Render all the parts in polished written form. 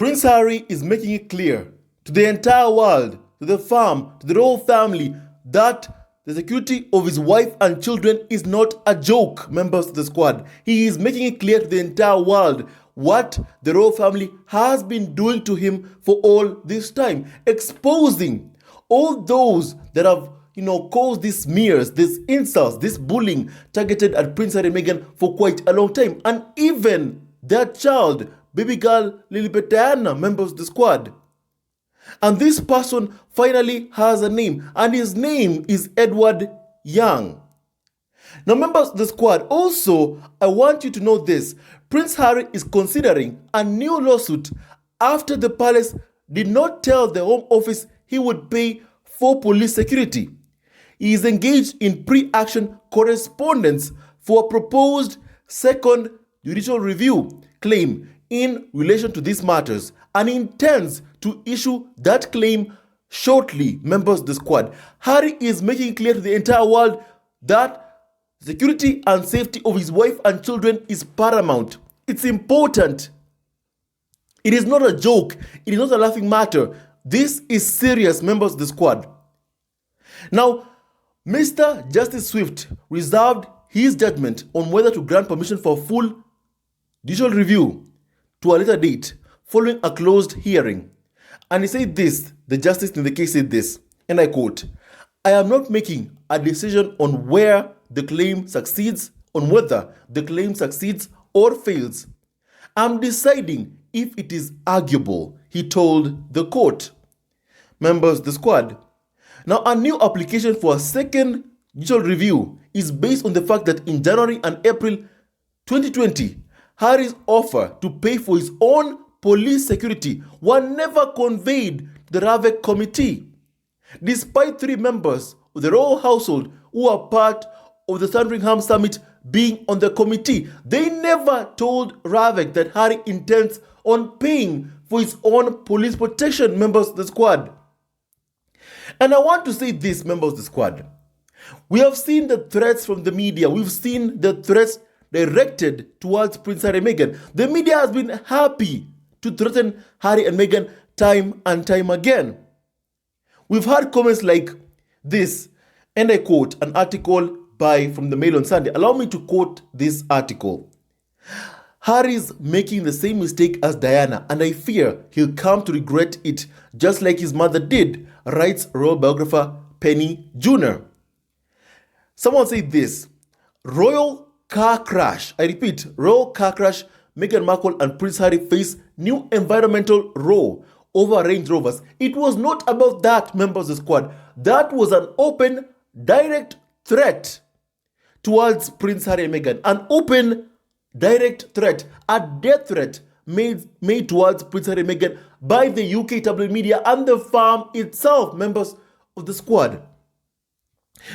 Prince Harry is making it clear to the entire world, to the farm, to the royal family, that the security of his wife and children is not a joke, members of the squad. He is making it clear to the entire world what the royal family has been doing to him for all this time, exposing all those that have caused these smears, these insults, this bullying targeted at Prince Harry and Meghan for quite a long time, and even their child, baby girl Lilibet Diana, members of the squad. And this person finally has a name, and his name is Edward Young. Now, members of the squad, also, I want you to know this. Prince Harry is considering a new lawsuit after the palace did not tell the Home Office he would pay for police security. He is engaged in pre-action correspondence for a proposed second judicial review claim in relation to these matters, and intends to issue that claim shortly, members of the squad. Harry is making it clear to the entire world that security and safety of his wife and children is paramount. It's important. It is not a joke. It is not a laughing matter. This is serious, members of the squad. Now, Mr. Justice Swift reserved his judgment on whether to grant permission for full judicial review to a later date following a closed hearing. And he said this, the justice in the case said this, and I quote, "I am not making a decision on where the claim succeeds, on whether the claim succeeds or fails. I'm deciding if it is arguable," he told the court. Members of the squad. Now, a new application for a second judicial review is based on the fact that in January and April 2020, Harry's offer to pay for his own police security were never conveyed to the Ravec committee. Despite 3 members of the royal household who are part of the Sandringham Summit being on the committee, they never told Ravec that Harry intends on paying for his own police protection, members of the squad. And I want to say this, members of the squad. We have seen the threats from the media. We've seen the threats directed towards Prince Harry and Meghan. The media has been happy to threaten Harry and Meghan time and time again. We've had comments like this, and I quote an article from the Mail on Sunday. Allow me to quote this article. "Harry's making the same mistake as Diana, and I fear he'll come to regret it just like his mother did," writes royal biographer Penny Jr. Someone said this, "Royal car crash." I repeat, royal car crash. Meghan Markle and Prince Harry face new environmental row over Range Rovers. It was not about that, members of the squad. That was an open, direct threat towards Prince Harry and Meghan. An open, direct threat, a death threat made towards Prince Harry and Meghan by the UK tabloid media and the farm itself, members of the squad.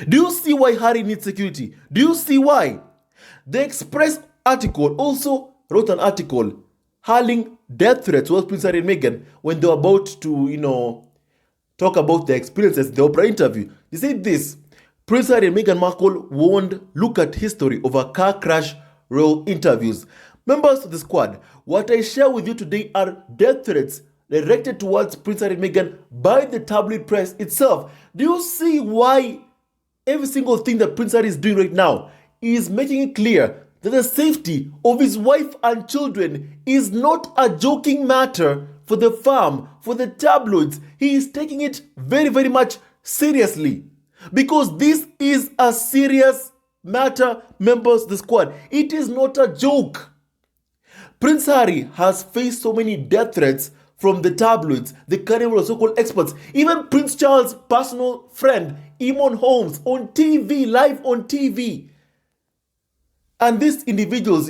Do you see why Harry needs security? Do you see why? The Express article also wrote an article hurling death threats towards Prince Harry and Meghan when they were about to, talk about their experiences in the Oprah interview. They said this, "Prince Harry and Meghan Markle warned, look at history of a car crash royal interviews." Members of the squad, what I share with you today are death threats directed towards Prince Harry and Meghan by the tabloid press itself. Do you see why every single thing that Prince Harry is doing right now is making it clear that the safety of his wife and children is not a joking matter for the farm, for the tabloids? He is taking it very, very much seriously, because this is a serious matter, members of the squad. It is not a joke. Prince Harry has faced so many death threats from the tabloids, the carnival of so-called experts, even Prince Charles' personal friend, Eamon Holmes, on TV, live on TV. And these individuals,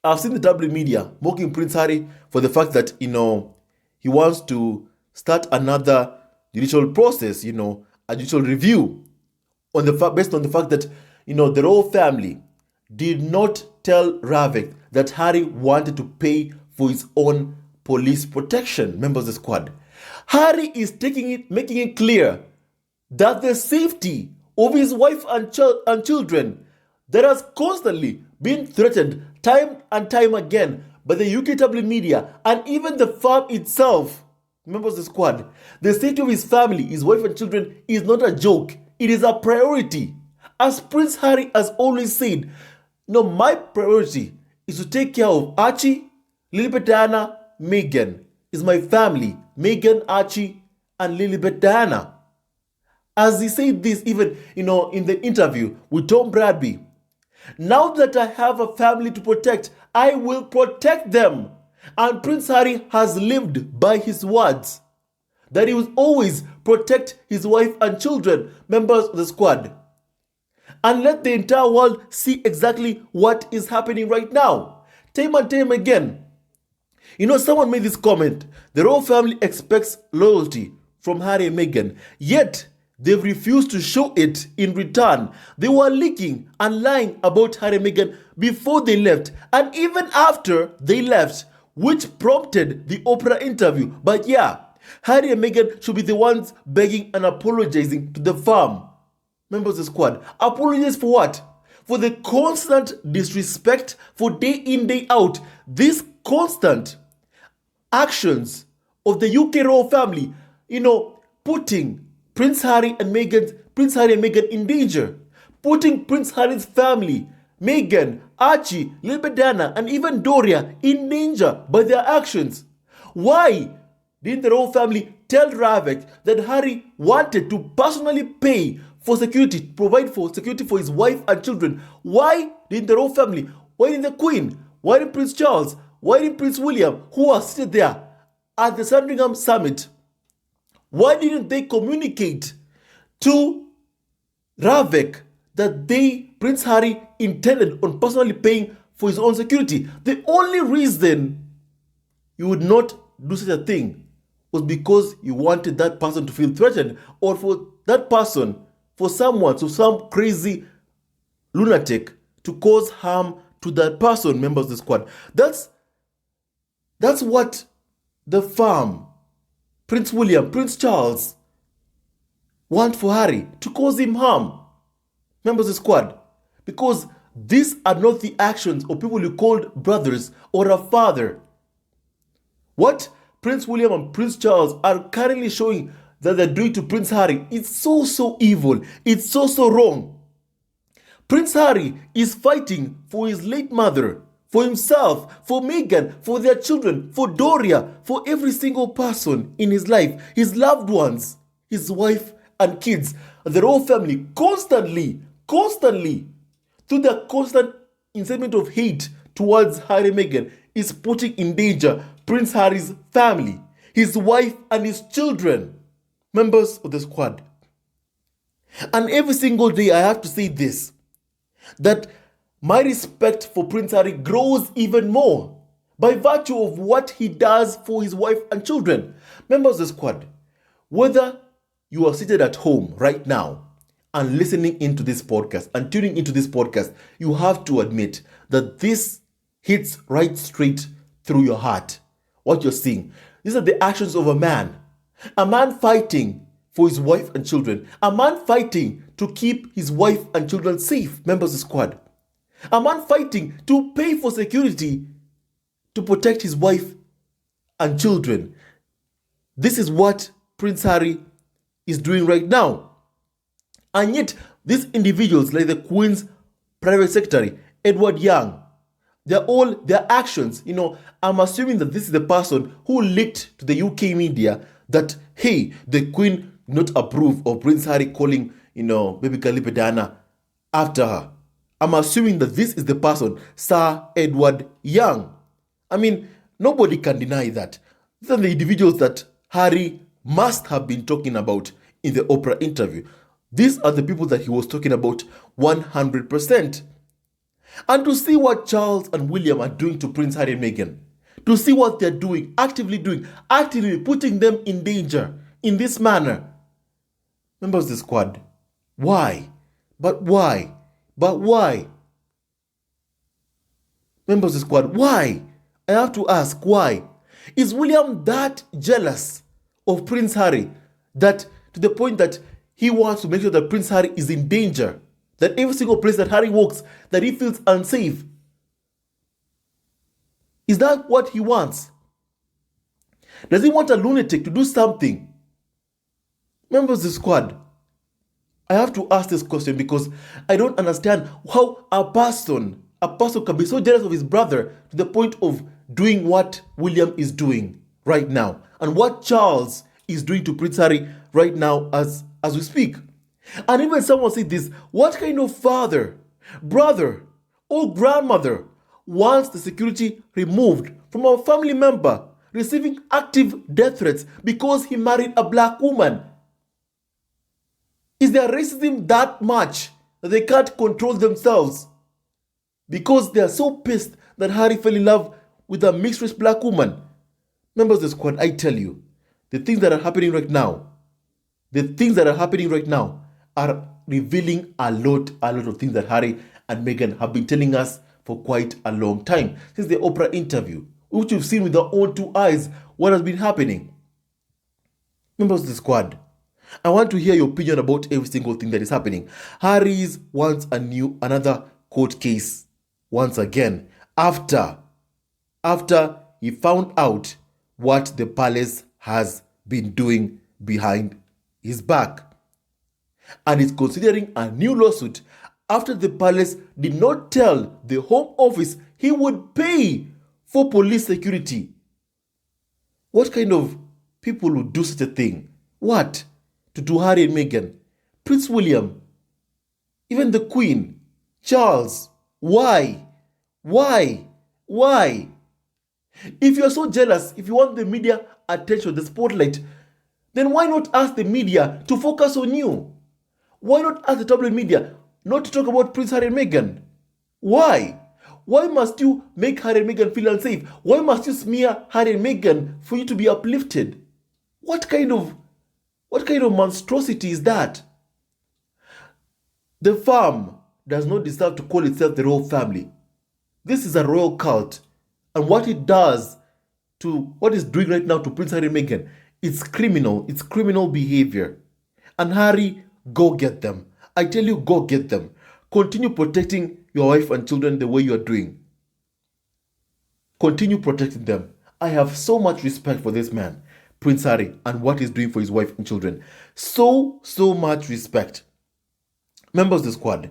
I've seen the tabloid media mocking Prince Harry for the fact that, he wants to start another judicial process, a judicial review based on the fact that, the royal family did not tell Ravec that Harry wanted to pay for his own police protection, members of the squad. Harry is making it clear that the safety of his wife and children that has constantly been threatened time and time again by the UK tabloid media and even the farm itself, members of the squad. The safety of his family, his wife and children is not a joke. It is a priority. As Prince Harry has always said, my priority is to take care of Archie, Lilibet Diana, Meghan. Is my family, Meghan, Archie, and Lilibet Diana. As he said this even, in the interview with Tom Bradby, now that I have a family to protect, I will protect them. And Prince Harry has lived by his words that he will always protect his wife and children, members of the squad. And let the entire world see exactly what is happening right now. Time and time again. Someone made this comment. The royal family expects loyalty from Harry and Meghan, yet they've refused to show it in return. They were leaking and lying about Harry and Meghan before they left and even after they left, which prompted the Oprah interview. But yeah, Harry and Meghan should be the ones begging and apologizing to the farm. Members of the squad, apologize for what? For the constant disrespect, for day in, day out. These constant actions of the UK royal family, putting Prince Harry and Meghan in danger. Putting Prince Harry's family, Meghan, Archie, Lilibet Diana, and even Doria in danger by their actions. Why didn't the royal family tell Ravec that Harry wanted to personally pay for security, provide for security for his wife and children? Why didn't the royal family, why didn't the Queen, why didn't Prince Charles, why didn't Prince William, who was seated there at the Sandringham Summit, why didn't they communicate to Ravec that Prince Harry intended on personally paying for his own security? The only reason you would not do such a thing was because you wanted that person to feel threatened, or for that person, for some crazy lunatic to cause harm to that person, members of the squad. That's what the farm, Prince William, Prince Charles want for Harry, to cause him harm, members of the squad. Because these are not the actions of people you called brothers or a father. What Prince William and Prince Charles are currently showing that they're doing to Prince Harry, it's so evil. It's so wrong. Prince Harry is fighting for his late mother, for himself, for Meghan, for their children, for Doria, for every single person in his life, his loved ones, his wife and kids. The royal family constantly, through their constant incitement of hate towards Harry and Meghan, is putting in danger Prince Harry's family, his wife and his children, members of the squad. And every single day I have to say this, that my respect for Prince Harry grows even more by virtue of what he does for his wife and children. Members of the squad, whether you are seated at home right now and listening into this podcast and tuning into this podcast, you have to admit that this hits right straight through your heart. What you're seeing, these are the actions of a man fighting for his wife and children, a man fighting to keep his wife and children safe, members of the squad, a man fighting to pay for security to protect his wife and children. This is what Prince Harry is doing right now. And yet, these individuals, like the Queen's private secretary, Edward Young, their actions, I'm assuming that this is the person who leaked to the UK media that, hey, the Queen did not approve of Prince Harry calling, baby Lilibet Diana after her. I'm assuming that this is the person, Sir Edward Young. I mean, nobody can deny that. These are the individuals that Harry must have been talking about in the Oprah interview. These are the people that he was talking about 100%. And to see what Charles and William are doing to Prince Harry and Meghan, to see what they're doing, actively putting them in danger in this manner. Members of the squad, why? But why? Members of the squad, why? I have to ask, why? Is William that jealous of Prince Harry that to the point that he wants to make sure that Prince Harry is in danger? That every single place that Harry walks, that he feels unsafe? Is that what he wants? Does he want a lunatic to do something? Members of the squad, I have to ask this question because I don't understand how a person can be so jealous of his brother to the point of doing what William is doing right now and what Charles is doing to Prince Harry right now as we speak. And even someone said this, what kind of father, brother, or grandmother wants the security removed from a family member receiving active death threats because he married a black woman? Is their racism that much that they can't control themselves because they are so pissed that Harry fell in love with a mixed race black woman? Members of the squad, I tell you, the things that are happening right now are revealing a lot of things that Harry and Meghan have been telling us for quite a long time. Since the Oprah interview, which you've seen with our own two eyes, what has been happening. Members of the squad, I want to hear your opinion about every single thing that is happening. Harry wants another court case once again after he found out what the palace has been doing behind his back. And is considering a new lawsuit after the palace did not tell the Home Office he would pay for police security. What kind of people would do such a thing? What? To Harry and Meghan, Prince William, even the Queen, Charles. Why? Why? Why? If you're so jealous, if you want the media attention, the spotlight, then why not ask the media to focus on you? Why not ask the tabloid media not to talk about Prince Harry and Meghan? Why? Why must you make Harry and Meghan feel unsafe? Why must you smear Harry and Meghan for you to be uplifted? What kind of monstrosity is that? The farm does not deserve to call itself the royal family. This is a royal cult. And what it does what it's doing right now to Prince Harry and Meghan, it's criminal. It's criminal behavior. And Harry, go get them. I tell you, go get them. Continue protecting your wife and children the way you are doing. Continue protecting them. I have so much respect for this man, Prince Harry, and what he's doing for his wife and children. So much respect. Members of the squad,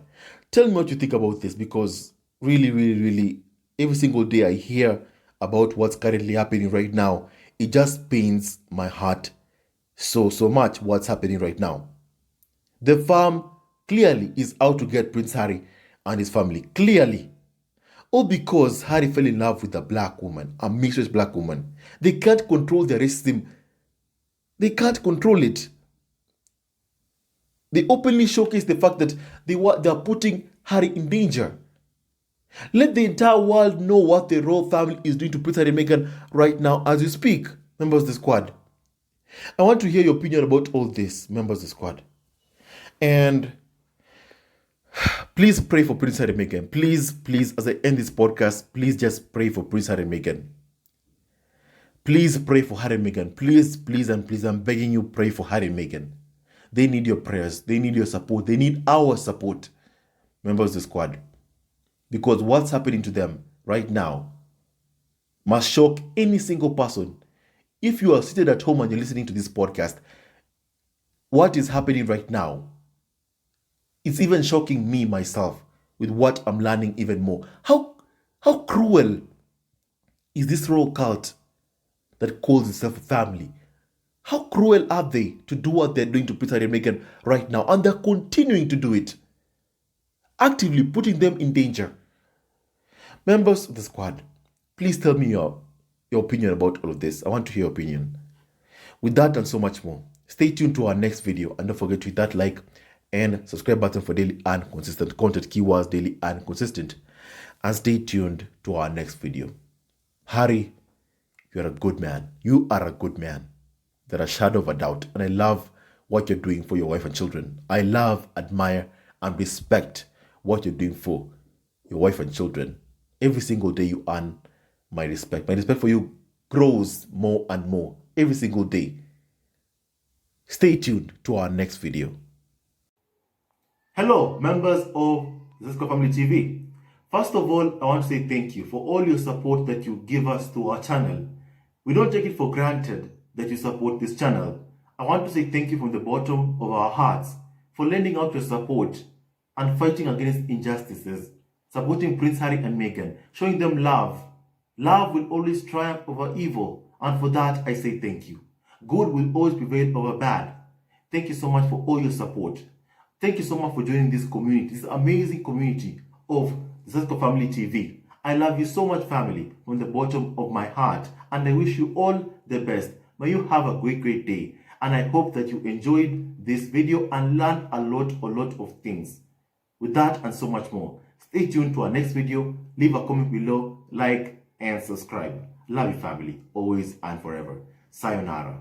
tell me what you think about this, because really, every single day I hear about what's currently happening right now, it just pains my heart so much what's happening right now. The farm clearly is out to get Prince Harry and his family. Clearly. All because Harry fell in love with a black woman, a mixed-race black woman. They can't control their racism. They can't control it. They openly showcase the fact that they are putting Harry in danger. Let the entire world know what the royal family is doing to Prince Harry and Meghan right now as you speak, members of the squad. I want to hear your opinion about all this, members of the squad. And please pray for Prince Harry and Meghan. Please, as I end this podcast, please just pray for Prince Harry and Meghan. Please pray for Harry and Meghan. Please, I'm begging you, pray for Harry and Meghan. They need your prayers. They need your support. They need our support, members of the squad. Because what's happening to them right now must shock any single person. If you are seated at home and you're listening to this podcast, what is happening right now, it's even shocking me myself with what I'm learning even more. How cruel is this royal cult that calls itself a family? How cruel are they to do what they're doing to Prince Harry and Meghan right now? And they're continuing to do it, actively putting them in danger. Members of the squad, please tell me your opinion about all of this. I want to hear your opinion. With that and so much more, stay tuned to our next video, and don't forget to hit that like and subscribe button for daily and consistent content, keywords daily and consistent. And stay tuned to our next video. Harry, you're a good man. You are a good man. There's a shadow of a doubt. And I love what you're doing for your wife and children. I love, admire, and respect what you're doing for your wife and children. Every single day you earn my respect. My respect for you grows more and more every single day. Stay tuned to our next video. Hello, members of Zesco Family TV. First of all, I want to say thank you for all your support that you give us to our channel. We don't take it for granted that you support this channel. I want to say thank you from the bottom of our hearts for lending out your support and fighting against injustices, supporting Prince Harry and Meghan, showing them love. Love will always triumph over evil, and for that I say thank you. Good will always prevail over bad. Thank you so much for all your support. Thank you so much for joining this community, this amazing community of the Zesco Family TV. I love you so much, family, from the bottom of my heart, and I wish you all the best. May you have a great day, and I hope that you enjoyed this video and learned a lot of things. With that and so much more, stay tuned to our next video. Leave a comment below, like, and subscribe. Love you, family, always and forever. Sayonara.